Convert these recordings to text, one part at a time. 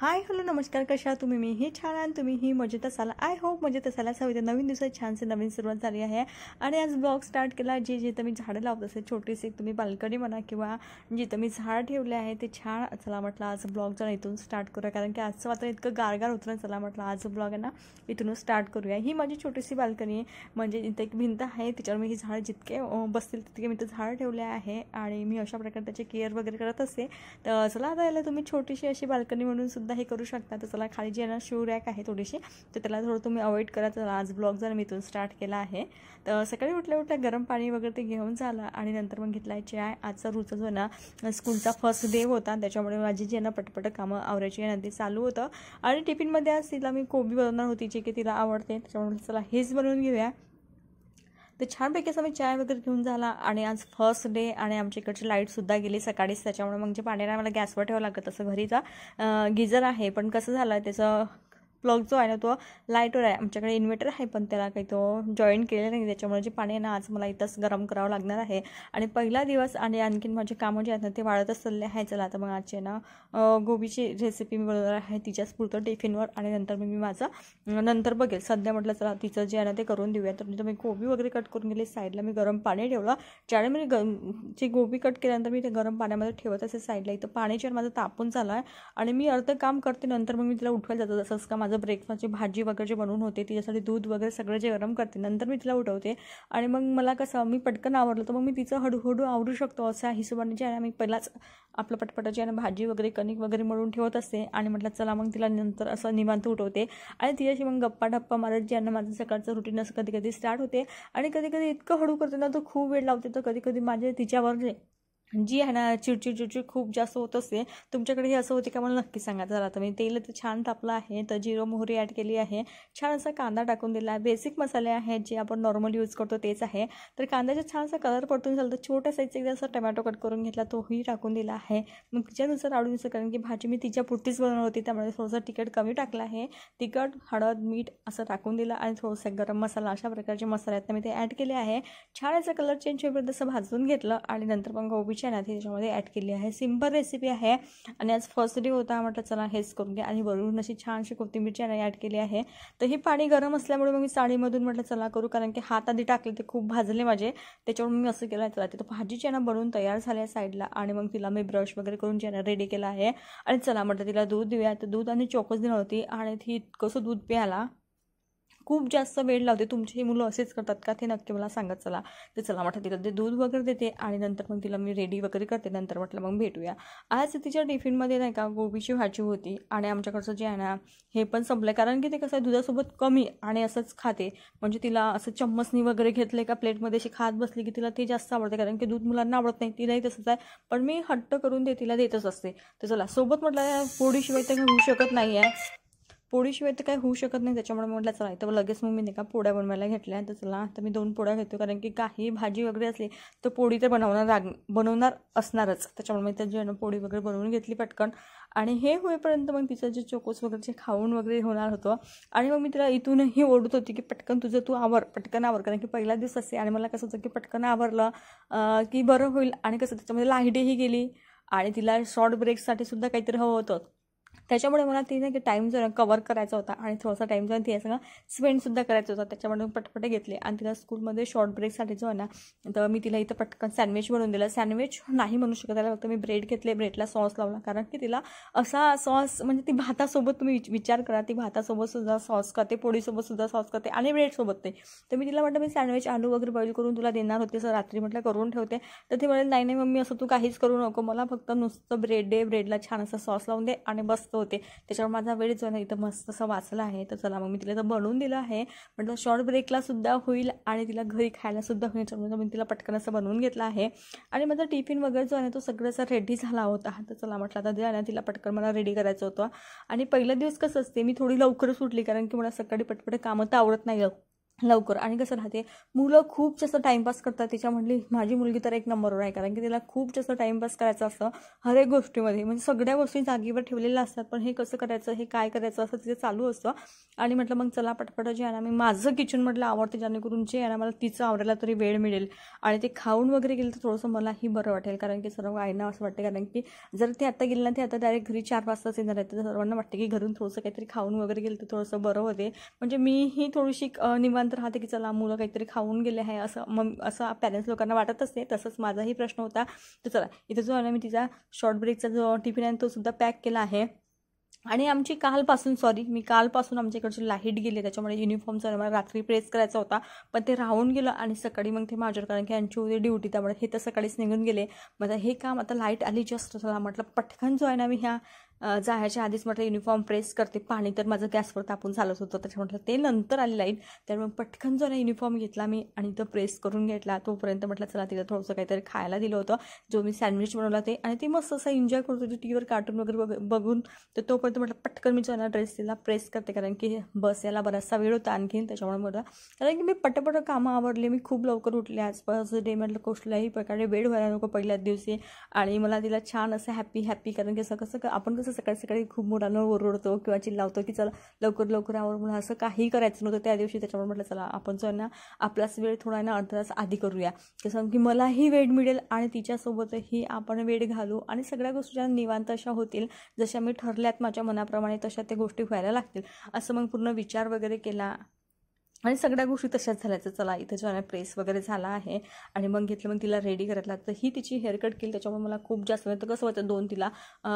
Hi hello नमस्कार, कशा तुम्ही? मीही छान आणि तुम्हीही मजेत असाल. आय होप मजेत असायला हवी. नवीन दिवसात छानसे नवीन सुरुवात झाली आहे आणि आज ब्लॉग स्टार्ट केला. जिथं मी झाडं लावत असे छोटीशी एक तुम्ही बाल्कनी म्हणा किंवा जिथं मी झाड ठेवले आहे ते छान. चला म्हटलं आज ब्लॉग जरा इथून स्टार्ट करूया, कारण की आजचं वातावरण इतकं गारगार होतं ना. चला म्हटलं आज ब्लॉग आहे ना इथूनच स्टार्ट करूया. ही माझी छोटीशी बाल्कनी आहे, म्हणजे इथे एक भिंत आहे तिच्यावर मी ही झाडं जितके बसतील तितके मी ते झाडं ठेवले आहे आणि मी अशा प्रकारे त्याची केअर वगैरे करत असते. तर चला आता याला तुम्ही छोटीशी अशी बाल्कनी म्हणून सुद्धा हे करू शकता. तर चला खाली जी आहे ना शू रॅक आहे थोडीशी, तर त्याला थोडं तुम्ही अवॉइड करा. तर आज ब्लॉग जर मी इथून स्टार्ट केला आहे. तर सकाळी उठल्या गरम पाणी वगैरे ते घेऊन झालं आणि नंतर मग घेतला चाय. आजचा रोजचा जो ना स्कूलचा फर्स्ट डे होता, त्याच्यामुळे माझी जी आहे ना पटपट कामं आवरायची आहे ना ते चालू होतं. आणि टिफिनमध्ये आज तिला मी कोबी बनवणार होती, जे की तिला आवडते, त्याच्यामुळे चला हेच बनवून घेऊया. तर छानपैकी असं मी चाय वगैरे घेऊन झाला आणि आज फर्स्ट डे आणि आमच्या इकडची लाईटसुद्धा गेली सकाळीच, त्याच्यामुळे मग जे पाणी मला गॅसवर ठेवावं लागत. तसं घरीचा गिझर आहे, पण कसं झालं त्याचं प्लग जो आहे ना तो लाईटवर आहे. आमच्याकडे इन्व्हर्टर आहे पण त्याला काही तो जॉईन केलेला नाही, त्याच्यामुळे जे पाणी आहे ना आज मला इथंच गरम करावं लागणार आहे. आणि पहिला दिवस आणि आणखीन माझे कामं जे आहेत ना ते वाढतच चालले आहे. चला आता मग आजचे ना गोबीची रेसिपी मी बनवणार आहे तिच्याच पुरतं टिफिनवर, आणि नंतर मी माझं नंतर बघेल. सध्या म्हटलं चला तिचं जे आहे ना ते करून देऊया. तर मी गोबी वगैरे कट करून गेले. साईडला मी गरम पाणी ठेवलं. ज्यावेळी मी जी गोबी कट केल्यानंतर मी ते गरम पाण्यामध्ये ठेवत असे साईडला. इथं पाणी जे माझं तापून झालं आहे आणि मी अर्ध काम करते, नंतर मग मी तिला उठवायला जातं. जसंच का माझं ब्रेकफास्टची भाजी वगैरे जे बनवून होते तिच्यासाठी दूध वगैरे सगळं जे गरम करते, नंतर मी तिला उठवते. आणि मग मला कसं मी पटकन आवरलं तर मग मी तिचं हळूहळू आवरू शकतो अशा हिशोबाने जे आहे मी पहिलाच आपलं पटपटाची आहे भाजी वगैरे कणिक वगैरे मळून ठेवत असते. आणि म्हटलं चला मग तिला नंतर असं निवांत उठवते आणि तिच्याशी मग गप्पा ढप्पा मारत जे आहे माझं सकाळचं रुटीन असं कधी कधी स्टार्ट होते. आणि कधी कधी इतकं हळू करते ना तो खूप वेळ लावते. तर कधी कधी माझे तिच्यावर जे जी आहे ना चिडचिड खूप जास्त होत असते. तुमच्याकडे हे असं होते का मला नक्की सांगा. जरा आता मी तेल तर छान तापलं आहे, तर जिरं मोहरी ॲड केली आहे, छान असा कांदा टाकून दिला आहे. बेसिक मसाले आहेत जे आपण नॉर्मल यूज करतो तेच आहे. तर कांद्याचा छानसा कलर पडतून झालं तर छोट्या साईजचा एकदा असा टमॅटो कट करून घेतला, तोही टाकून दिला आहे. मग तिच्यानुसार आवडीनुसार, कारण की भाजी मी तिच्या पुरतीच बनवणार होती त्यामुळे थोडंसं तिखट कमी टाकलं आहे. तिखट हळद मीठ असं टाकून दिलं आणि थोडंसं गरम मसाला अशा प्रकारचे मसाले आहेत मी ते ॲड केले आहे. छान याचा कलर चेंज होईपर्यंत असं भाजून घेतलं आणि नंतर मग गोबी ना ती त्याच्यामध्ये ॲड केली आहे. सिंपल रेसिपी आहे आणि आज फर्स्ट डे होता, म्हटलं चला हेच करून घ्या. आणि वरून अशी छानशी कोथिंबीरची ॲड केली आहे. तर हे पाणी गरम असल्यामुळे मग मी साडीमधून म्हटलं चला करू, कारण की हात आधी टाकले ते खूप भाजले माझे, त्याच्यामुळे मी असं केलं. चला तिथं भाजीची बनवून तयार झाली आहे साईडला. आणि मग तिला मी ब्रश वगैरे करून रेडी केला आहे. आणि चला म्हटलं तिला दूध देऊया. तर दूध आणि चोकोस दिलं होती आणि ती इतकंसं दूध प्यायला खूप जास्त वेळ लावते. तुमची मुलं असेच करतात का ते नक्की मला सांगत चला. तर चला म्हटलं तिला ते दूध वगैरे देते आणि नंतर मग तिला मी रेडी वगैरे करते. नंतर म्हटलं मग भेटूया. आज तिच्या टिफिनमध्ये नाही का गोबीची भाजी होती आणि आमच्याकडचं जे आहे ना हे पण संपलं, कारण की ते कसं आहे दुधासोबत कमी आणि असंच खाते. म्हणजे तिला असं चम्मचनी वगैरे घेतले का प्लेटमध्ये अशी खात बसली की तिला ते जास्त आवडते, कारण की दूध मुलांना आवडत नाही. तिलाही तसंच आहे, पण मी हट्ट करून तिला देतच असते. तर चला सोबत म्हटलं पोळीशिवाय तर होऊ शकत नाही आहे, पोळीशिवाय तर काय होऊ शकत नाही. त्याच्यामुळे म्हटलं चला तर लगेच मग मी नाही का पोळ्या बनवायला घेतल्या. तर चला तर मी 2 पोळ्या घेतो, कारण की काही भाजी वगैरे असली तर पोळी तर बनवणार असणारच. त्याच्यामुळे मी त्याची पोळी वगैरे बनवून घेतली पटकन. आणि हे होईपर्यंत मग तिचं जे चोकोस वगैरे खाऊन वगैरे होणार होतं. आणि मग मी तिला इथूनही ओढत होती की पटकन तुझं तू आवर, पटकन आवर, कारण की पहिला दिवस असते आणि मला कसं होतं की पटकन आवरलं की बरं होईल. आणि कसं त्याच्यामध्ये लाईटही गेली आणि तिला शॉर्ट ब्रेकसाठी सुद्धा काहीतरी हवं होतं. त्याच्यामुळे मला ती नाही की टाईम जो कवर करायचा होता आणि थोडासा टाईम जो ती सगळं स्पेंडसुद्धा करायचा होता. त्याच्यामुळे पटपट घेतले आणि तिला स्कूलमध्ये शॉर्ट ब्रेकसाठी जो आहे ना तर मी तिला इथं पटकन सँडविच बनवून दिलं. सँडविच नाही म्हणू शकत त्याला, फक्त मी ब्रेड घेतले, ब्रेडला सॉस लावला, कारण की तिला असा सॉस म्हणजे ती भातासोबत तुम्ही विचार करा, ती भातासोबत सुद्धा सॉस खाते, पोळीसोबत सुद्धा सॉस खाते आणि ब्रेडसोबत नाही. तर मी तिला म्हटलं मी सँडविच आलू वगैरे बॉईल करून तुला देणार होते, असं रात्री म्हटलं करून ठेवते. तर ती म्हणाली नाही मम्मी असं तू काहीच करू नको, मला फक्त नुसतं ब्रेड दे, ब्रेडला छान असं सॉस लावून दे आणि बसत होते. त्याच्यावर माझा वेळ जो आहे इथं मस्त असं वाचला आहे. तर चला मग मी तिला तर बनवून दिलं आहे, म्हटलं शॉर्ट ब्रेकला सुद्धा होईल आणि तिला घरी खायला सुद्धा होईल. त्याच्यामुळे मी तिला पटकन असं बनवून घेतलं आहे. आणि माझा टिफिन वगैरे जो आहे तो सगळं असं रेडी झाला होता. तर चला म्हटलं आता द्या ना तिला पटकन मला रेडी करायचं होतं. आणि पहिला दिवस कसं असते मी थोडी लवकरच उठली, कारण की मला सकाळी पटपट कामं तर आवडत नाही. लवकर. आणि कसं राहते, मुलं खूप जास्त टाईमपास करतात. त्याच्यामधली माझी मुलगी तर एक नंबरवर आहे, कारण की तिला खूप जास्त टाईमपास करायचं असतं हर एक गोष्टीमध्ये. म्हणजे सगळ्या गोष्टी जागेवर ठेवलेल्या असतात, पण हे कसं करायचं, हे काय करायचं, असं तिथे चालू असतं. आणि म्हटलं मग चला पटपट जे आहे ना, मी माझं किचन म्हटलं आवडते, जेणेकरून जे आहे ना मला तिचं आवडायला तरी वेळ मिळेल. आणि ते खाऊन वगैरे गेलं तर थोडंसं मलाही बरं वाटेल, कारण की सर्व आईना असं वाटतं, कारण की जर ते आता गेलं ना, ते आता डायरेक्ट घरी 4 वाजताच येणार आहे, तर सर्वांना वाटतं की घरून थोडंसं काहीतरी खाऊन वगैरे गेलं तर थोडंसं बरं होते. म्हणजे मीही थोडीशी निवांत राहते, की चला मुलं काहीतरी खाऊन गेले आहे, असं मग असं पॅरेंट्स लोकांना वाटत असते. तसंच माझाही प्रश्न होता. तर चला इथं जो आहे ना, मी तिचा शॉर्ट ब्रेकचा जो टिफिन आहे तो सुद्धा पॅक केला आहे. आणि आमची कालपासून आमच्या इकडची लाईट गेली, त्याच्यामुळे युनिफॉर्मचा मला रात्री प्रेस करायचा होता, पण ते राहून गेलं. आणि सकाळी मग ते माझ्यावर, कारण की यांची होती ड्युटी, त्यामुळे हे तर सकाळीच निघून गेले. मग हे काम आता लाईट आली जस्ट, चला म्हटलं पटकन जो आहे ना, मी ह्या जायच्या आधीच म्हटलं युनिफॉर्म प्रेस करते. पाणी तर माझं गॅसवर तापून चालत होतं, त्याच्या म्हटलं ते नंतर आली लाईट, त्यामुळे पटकन जो आहे युनिफॉर्म घेतला मी आणि तो प्रेस करून घेतला. तोपर्यंत म्हटलं चला तिला थोडंसं काहीतरी खायला दिलं होतं, जो मी सँडविच बनवला ते, आणि ती मस्त असं एन्जॉय करत होती टीव्हीवर कार्टून वगैरे बघून. तर तोपर्यंत म्हटलं पटकन मी जो आहे ना ड्रेस तिला प्रेस करते, कारण की बस यायला बराचसा वेळ होता आणखीन. त्याच्यामुळे मला, कारण की मी पटपट कामं आवडले, मी खूप लवकर उठले आज फर्स्ट डे, म्हटलं कुठल्याही प्रकारे वेळ व्हायला नको पहिल्याच दिवशी. आणि मला तिला छान असं हॅपी, कारण की आपण कसं सकाळी सकाळी खूप मुलांना ओरडतो किंवा चिल्लावतो की चला लवकर लवकर आवर, मला असं काही करायचं नव्हतं त्या दिवशी. त्याच्यामुळे म्हटलं चला आपण जो आहे ना आपलाच वेळ थोडा ना अर्धा तास आधी करूया, कसं की मलाही वेळ मिळेल आणि तिच्यासोबतही आपण वेळ घालू, आणि सगळ्या गोष्टी निवांत अशा होतील जशा मी ठरल्यात माझ्या मनाप्रमाणे, तशा त्या गोष्टी व्हायला लागतील. असं मग पूर्ण विचार वगैरे केला आणि सगळ्या गोष्टी तशाच झाल्याचं. चला इथं जो आहे प्रेस वगैरे झाला आहे. आणि मग घेतलं, मग तिला रेडी करायला लागतं. ही तिची हेअरकट केली, त्याच्यामुळे मला खूप जास्त वेळ, तर कसं होतं दोन तिला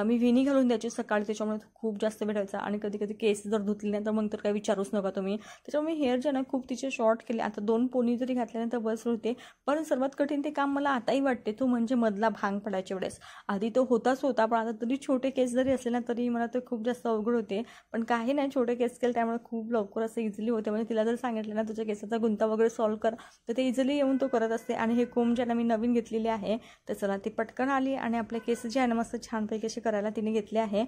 मी विनी घालून द्यायची सकाळी, त्याच्यामुळे खूप जास्त वेळ व्हायचा. आणि कधी कधी केस जर धुतली नाही तर मग तर काही विचारूच नका तुम्ही. त्याच्यामुळे हेअर जे ना खूप तिचे शॉर्ट केले. आता 2 पोनी जरी घातल्यानंतर बस होते, पण सर्वात कठीण ते काम मला आताही वाटते, तो म्हणजे मधला भांग पडायच्या वेळेस. आधी तो होताच होता, पण आता तरी छोटे केस जरी असले ना तरी मला ते खूप जास्त अवघड होते. पण काही नाही, छोटे केस केले त्यामुळे खूप लवकर असं इझिली होते. म्हणजे तिला जर सांगितलं ना तुझ्या केसाचा गुंता वगैरे सॉल्व्ह कर, तर ते इझिली येऊन तो करत असते. आणि हे कोंब ज्यांना मी नवीन घेतलेले आहे, तर चला ती पटकन आली आणि आपले केस जे आहे ना मस्त छानपैकी असे करायला तिने घेतले आहे.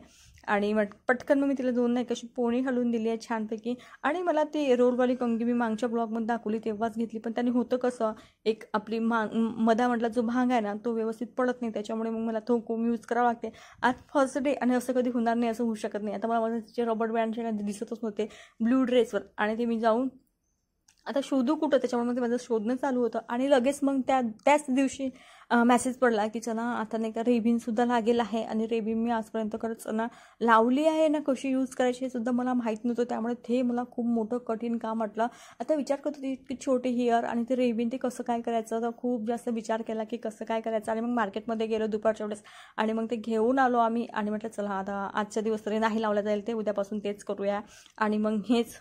आणि पटकन मग मी तिला 2 नाही कशी पोणी घालून दिली आहे छानपैकी. आणि मला ती रोलवाली कंगी मी मागच्या ब्लॉगमध्ये दाखवली तेव्हाच घेतली, पण त्याने होतं कसं, एक आपली मधामधला जो भांग आहे ना तो व्यवस्थित पडत नाही, त्याच्यामुळे मग मला तो कोंब यूज करावा लागते. आज फर्स्ट डे आणि असं कधी होणार नाही, असं होऊ शकत नाही. आता मला माझे तिचे रबर बँडचे दिसतच नव्हते ब्लू ड्रेसवर, आणि ते मी जाऊन आता शोधू कुठं, त्याच्यामुळे माझं शोधणं चालू होतं. आणि लगेच मग त्याच दिवशी मेसेज पडला की चला आता नाही का रेबिनसुद्धा लागेल आहे. आणि रेबिन मी आजपर्यंत खरंच ना लावली आहे ना, कशी यूज करायची हे सुद्धा मला माहीत नव्हतं, त्यामुळे ते मला खूप मोठं कठीण काम वाटलं. आता विचार करत होती की छोटे हेअर आणि ते रेबिन ते कसं काय करायचं, तर खूप जास्त विचार केला की कसं काय करायचं. आणि मग मार्केटमध्ये गेलो दुपारच्या वेळेस आणि मग ते घेऊन आलो आम्ही. आणि म्हटलं चला आता आजच्या दिवस तरी नाही लावला जाईल, ते उद्यापासून तेच करूया. आणि मग हेच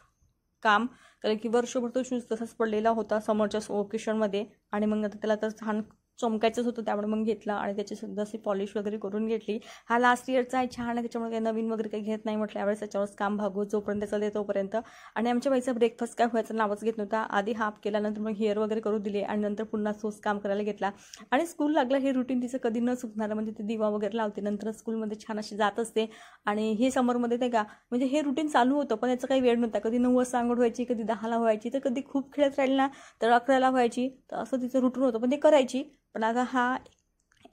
काम, कारण की वर्षभर तो शूज तसाच पडलेला होता समोरच्या ओकेशनमध्ये. आणि मग आता त्याला तर छान चमकायचंच होतं, त्यामुळे मग घेतला आणि त्याची सुद्धा अशी पॉलिश वगैरे करून घेतली. हा लास्ट इयरचा आहे, छान आहे, त्याच्यामुळे काही नवीन वगैरे काही घेत नाही म्हटलं यावेळेस, त्याच्यावरच काम भागवू जोपर्यंत चालते तोपर्यंत. आणि आमच्या बाईचा ब्रेकफास्ट काय व्हायचं नावच घेत नव्हता. आधी हाफ केल्यानंतर मग हेअर वगैरे करू दिले आणि नंतर पुन्हा तोच काम करायला घेतला. आणि स्कूल लागलं, हे रुटीन तिचं कधी न चुकणार, म्हणजे ते दिवा वगैरे लावते, नंतर स्कूलमध्ये छान अशी जात असते. आणि हे समरमध्ये ते का म्हणजे हे रुटीन चालू होतं, पण याचा काही वेळ नव्हता. कधी 9 वाजता अंघोळ व्हायची, कधी 10ला व्हायची, तर कधी खूप खेळत राहिली ना तर 11ला व्हायची. तर असं तिचं रुटीन होतं, पण ते करायची. पण आता हा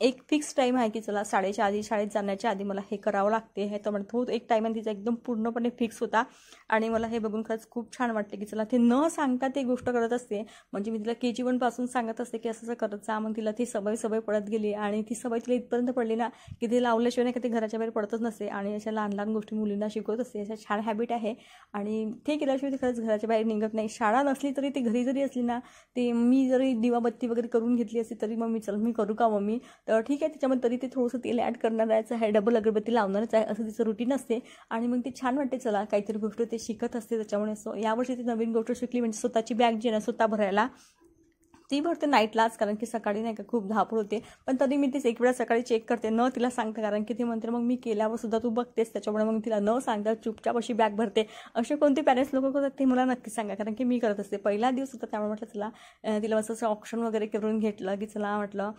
एक फिक्स टाईम आहे की चला 7:30च्या आधी, शाळेत जाण्याच्या आधी मला हे करावं लागते. हे तर म्हणतो एक टाईम आहे तिचा एकदम पूर्णपणे फिक्स होता. आणि मला हे बघून खरंच खूप छान वाटते की चला ते न सांगता ते गोष्ट करत असते. म्हणजे मी तिला KG1 पासून सांगत असते की असं करत जा, मग तिला ती सवय पडत गेली. आणि ती सवय तिला इथपर्यंत पडली ना की ते लावल्याशिवाय नाही का ते घराच्या बाहेर पडतच नसते. आणि अशा लहान लहान गोष्टी मुलींना शिकवत असते, अशा छान हॅबिट आहे. आणि ते केल्याशिवाय ती खरंच घराच्या बाहेर निघत नाही. शाळा नसली तरी ती घरी जरी असली ना, ते मी जरी दिवाबत्ती वगैरे करून घेतली असती तरी मग मी करू का मम्मी, तर ठीक आहे, त्याच्यामध्ये तरी ते थोडंसं तेल ॲड करणार आहे, डबल अगरबत्ती लावणारच आहे, असं तिचं रुटीन असते. आणि मग ते छान वाटते, चला काहीतरी गोष्ट ते शिकत असते. त्याच्यामुळे असं यावर्षी ती नवीन गोष्ट शिकली, म्हणजे स्वतःची बॅग जी आहे ना स्वतः भरायला ती भरते नाईटलाच, कारण की सकाळी नाही का खूप धावपळ होते. पण तरी मी तीच एक वेळा सकाळी चेक करते, न तिला सांगते, कारण की ती म्हणते मग मी केल्यावर सुद्धा तू बघतेस, त्याच्यामुळे मग तिला न सांगता चुपचाप अशी बॅग भरते. असे कोणते पॅरेंट्स लोक करतात ते मला नक्की सांगा, कारण की मी करत असते. पहिला दिवस होता त्यामुळे म्हटलं चला तिला असं ऑप्शन वगैरे करून घेतलं की चला म्हटलं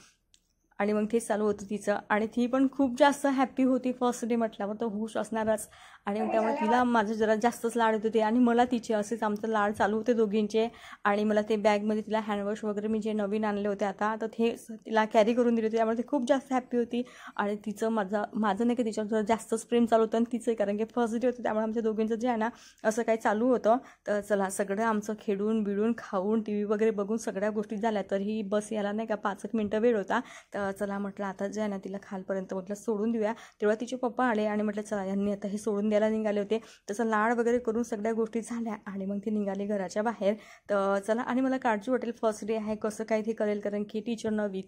आणि मग ते चालू होतं तिचं. आणि ती पण खूप जास्त हॅप्पी होती. फर्स्ट डे म्हटल्यावर तर खुश असणारच. आणि मग त्यामुळे तिला माझं जरा जास्तच लाड येत होते आणि मला तिचे असेच आमचं लाड चालू होते दोघींचे. आणि मला ते बॅगमध्ये तिला हँडवॉश वगैरे मी जे नवीन आणले होते आता तर ते तिला कॅरी करून दिले होते. त्यामुळे ती खूप जास्त हॅप्पी होती. आणि तिचं माझं नाही का तिच्यावर जरा जास्तच प्रेम चालू होतं आणि तिचं, कारण की फर्स्ट डे होतं त्यामुळे आमच्या दोघींचं जे आहे ना असं काही चालू होतं. तर चला सगळं आमचं खेळून बिळून खाऊन टी व्ही वगैरे बघून सगळ्या गोष्टी झाल्या. तरीही बस यायला नाही का 5 मिनटं वेळ होता. तर चला म्हटलं आता जे आहे ना तिला खालपर्यंत म्हटलं सोडून देऊया. तेव्हा तिचे पप्पा आले आणि म्हटलं चला यांनी आता हे सोडून द्यायला निघाले होते. तसं लाड वगैरे करून सगळ्या गोष्टी झाल्या आणि मग ती निघाली घराच्या बाहेर. तर चला, आणि मला काळजी वाटेल फर्स्ट डे आहे कसं काय ते करेल, कारण की टीचर नवी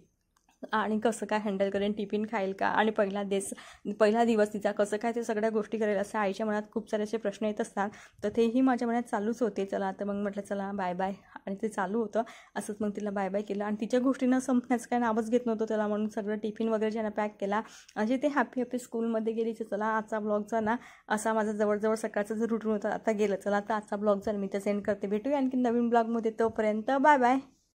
आणि कसं काय हँडल करेन, टिफिन खाईल का, आणि पहिला दिवस तिचा कसं काय ते सगळ्या गोष्टी करेल असं आईच्या मनात खूप सारे असे प्रश्न येत असतात. तर तेही माझ्या मनात चालूच होते. चला तर मग म्हटलं चला बाय बाय, आणि ते चालू होतं असंच. मग तिला बाय बाय केलं आणि तिच्या गोष्टींना संपण्याचं काय नावच घेत नव्हतं त्याला, म्हणून सगळं टिफिन वगैरे ज्यांना पॅक केला म्हणजे ते हॅपी स्कूलमध्ये गेली. तर चला आजचा ब्लॉगचा ना असा माझा जवळजवळ सकाळचं जो रुटीन होतं आता गेलं. चला आता आजचा ब्लॉग झाला मी तर सेंड करते. भेटूया आणखी नवीन ब्लॉगमध्ये, तोपर्यंत बाय बाय.